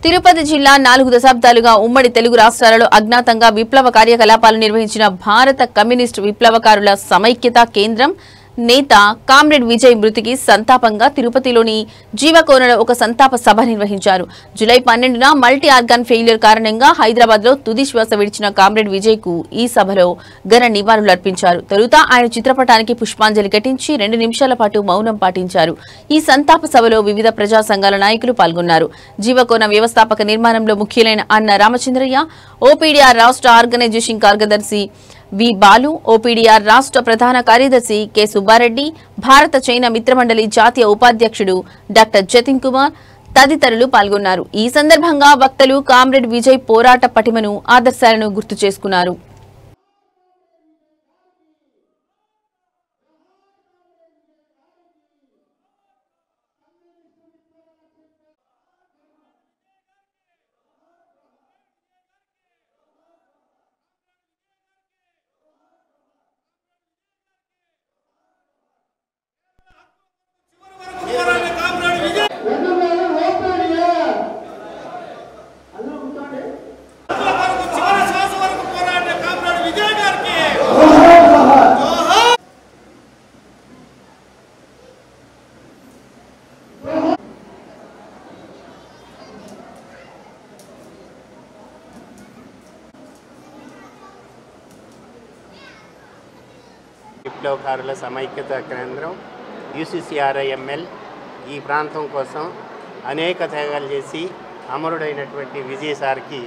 తిరుపతి జిల్లా 4 దశాబ్దాలుగా ఉమ్మడి తెలుగు రాష్ట్రాలలో అజ్ఞాతంగా విప్లవ కార్యకలాపాలు నిర్వహించిన భారత కమ్యూనిస్టు విప్లవకారుల సమైక్యత కేంద్రం నేత కామ్రేడ్ విజయ్ మృతికి సంతాపంగా తిరుపతిలోని జీవకోనలో ఒక సంతాప సభ నిర్వహించారు. జూలై 12న మల్టీ ఆర్గాన్ ఫెయిల్యూర్ కారణంగా హైదరాబాద్లో తుది శ్వాస విడిచిన కామ్రేడ్ విజయ్ కు ఈ సభలో ఘన నివాళులర్పించారు. తరువాత ఆయన చిత్రపటానికి పుష్పాంజలి ఘటించి 2 నిమిషాల పాటు మౌనం పాటించారు. ఈ సంతాప సభలో వివిధ ప్రజా సంఘాల నాయకులు పాల్గొన్నారు. జీవకోన వ్యవస్థాపక నిర్మాణంలో ముఖ్యులైన అన్న రామచంద్రయ్య, ఓపీడీఆర్ రాష్ట్ర ఆర్గనైజేషన్ కార్యదర్శి వి బాలు, ఓపీడీఆర్ రాష్ట్ర ప్రధాన కార్యదర్శి కె సుబ్బారెడ్డి, భారత చైనా మిత్రమండలి జాతీయ ఉపాధ్యక్షుడు డాక్టర్ జతిన్ కుమార్ తదితరులు పాల్గొన్నారు. ఈ సందర్భంగా వక్తలు కామ్రేడ్ విజయ్ పోరాట పటిమను, ఆదర్శాలను గుర్తు చేసుకున్నారు. విప్లవకారుల సమైక్యత కేంద్రం UCCRIML ఈ ప్రాంతం కోసం అనేక త్యాగాలు చేసి అమరుడైనటువంటి విజయ్ సార్కి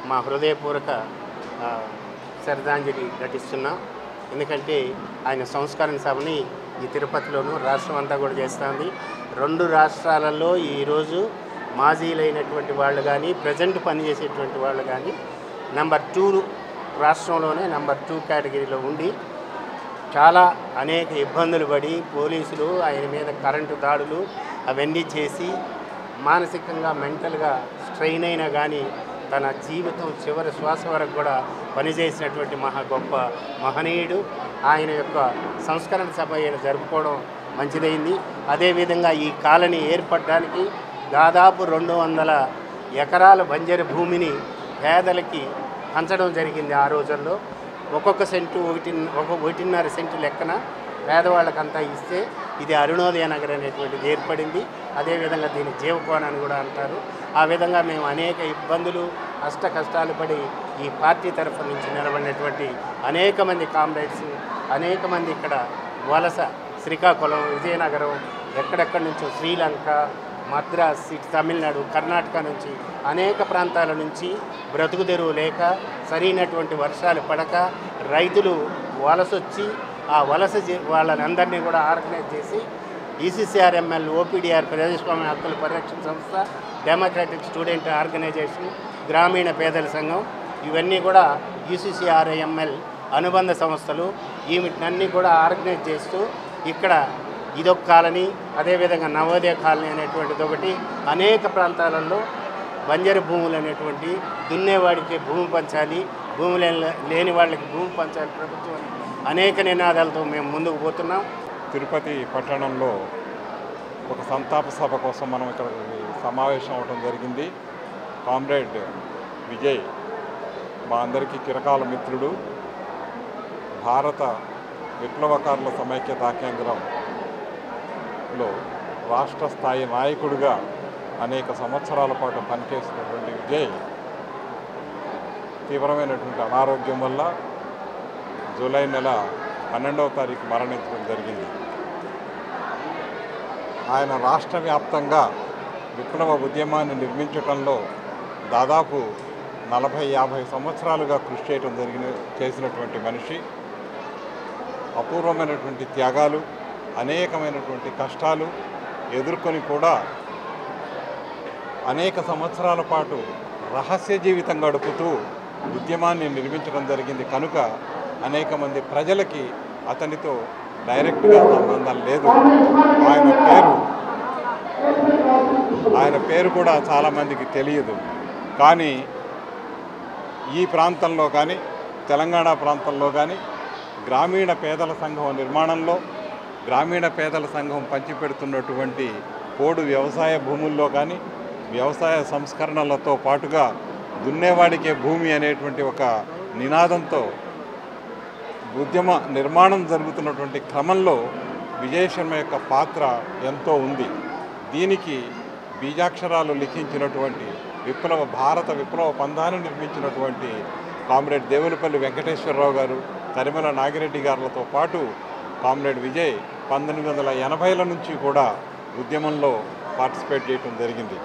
మా హృదయపూర్వక శ్రద్ధాంజలి ఘటిస్తున్నాం. ఎందుకంటే ఆయన సంస్కరణ సభని ఈ తిరుపతిలోనూ రాష్ట్రం అంతా కూడా చేస్తుంది. 2 రాష్ట్రాలలో ఈరోజు మాజీలైనటువంటి వాళ్ళు కానీ ప్రజెంట్ పనిచేసేటువంటి వాళ్ళు కానీ నెంబర్ 2 రాష్ట్రంలోనే నెంబర్ 2 కేటగిరీలో ఉండి చాలా అనేక ఇబ్బందులు పడి పోలీసులు ఆయన మీద కరెంటు దాడులు అవన్నీ చేసి మానసికంగా మెంటల్గా స్ట్రెయిన్ అయినా కానీ తన జీవితం చివరి శ్వాస వరకు కూడా పనిచేసినటువంటి గొప్ప మహనీయుడు. ఆయన యొక్క సంస్కరణ సభ జరుపుకోవడం మంచిదైంది. అదేవిధంగా ఈ కాలనీ ఏర్పడడానికి దాదాపు 200 ఎకరాల బంజరు భూమిని పేదలకి పంచడం జరిగింది. ఆ రోజుల్లో ఒక్కొక్క సెంటు 1.5 సెంటు లెక్కన పేదవాళ్ళకంతా ఇస్తే ఇది అరుణోదయ నగర్ అనేటువంటిది ఏర్పడింది. అదేవిధంగా దీన్ని జీవకోన అని కూడా అంటారు. ఆ విధంగా మేము అనేక ఇబ్బందులు అష్ట కష్టాలు పడి ఈ పార్టీ తరఫు నుంచి నిలబడినటువంటి అనేక మంది కామ్రేడ్స్, అనేక మంది ఇక్కడ వలస శ్రీకాకుళం, విజయనగరం, ఎక్కడెక్కడి నుంచో శ్రీలంక, మద్రాస్, తమిళనాడు, కర్ణాటక నుంచి అనేక ప్రాంతాల నుంచి బ్రతుకు తెరువు లేక సరైనటువంటి వర్షాలు పడక రైతులు వలసొచ్చి ఆ వలస వాళ్ళనందరినీ కూడా ఆర్గనైజ్ చేసి UCCRIML, OPDR ప్రజాస్వామ్య హక్కుల పరిరక్షణ సంస్థ, డెమోక్రాటిక్ స్టూడెంట్ ఆర్గనైజేషన్, గ్రామీణ పేదల సంఘం ఇవన్నీ కూడా UCCRIML అనుబంధ సంస్థలు. వీటినన్నీ కూడా ఆర్గనైజ్ చేస్తూ ఇక్కడ ఇదొక కాలనీ, అదేవిధంగా నవోదయ కాలనీ అనేటువంటిది ఒకటి, అనేక ప్రాంతాలలో బంజరు భూములు అనేటువంటి దున్నేవాడికి భూమి పంచాలి, భూమి లేని వాళ్ళకి భూమి పంచాలి ప్రభుత్వం అనేక నినాదాలతో మేము ముందుకు పోతున్నాం. తిరుపతి పట్టణంలో ఒక సంతాప సభ కోసం మనం ఇక్కడ సమావేశం అవడం జరిగింది. కామ్రేడ్ విజయ్ మా అందరికీ చిరకాల మిత్రుడు. భారత విప్లవకారుల సమైక్యతా కేంద్రంలో రాష్ట్ర స్థాయి నాయకుడిగా అనేక సంవత్సరాల పాటు పనిచేసినటువంటి విజయ్ తీవ్రమైనటువంటి అనారోగ్యం వల్ల జూలై నెల 12వ తారీఖు మరణించడం జరిగింది. ఆయన రాష్ట్ర వ్యాప్తంగా విప్లవ ఉద్యమాన్ని నిర్మించడంలో దాదాపు 40-50 సంవత్సరాలుగా కృషి చేయడం చేసినటువంటి మనిషి. అపూర్వమైనటువంటి త్యాగాలు, అనేకమైనటువంటి కష్టాలు ఎదుర్కొని కూడా అనేక సంవత్సరాల పాటు రహస్య జీవితం గడుపుతూ ఉద్యమాన్ని నిర్మించడం జరిగింది. కనుక అనేక మంది ప్రజలకి అతనితో డైరెక్ట్గా సంబంధం లేదు. ఆయన పేరు కూడా చాలామందికి తెలియదు. కానీ ఈ ప్రాంతంలో కానీ తెలంగాణ ప్రాంతంలో కానీ గ్రామీణ పేదల సంఘం నిర్మాణంలో, గ్రామీణ పేదల సంఘం పంచిపెడుతున్నటువంటి పోడు వ్యవసాయ భూముల్లో కానీ వ్యవసాయ సంస్కరణలతో పాటుగా దున్నేవాడికే భూమి అనేటువంటి ఒక నినాదంతో ఉద్యమ నిర్మాణం జరుగుతున్నటువంటి క్రమంలో విజయ శర్మ యొక్క పాత్ర ఎంతో ఉంది. దీనికి బీజాక్షరాలు లిఖించినటువంటి భారత విప్లవ పంథాన్ని నిర్మించినటువంటి కామ్రేడ్ దేవులపల్లి వెంకటేశ్వరరావు గారు, తరిమల నాగిరెడ్డి గారులతో పాటు కామ్రేడ్ విజయ్ 1980ల నుంచి కూడా ఉద్యమంలో పార్టిసిపేట్ చేయడం జరిగింది.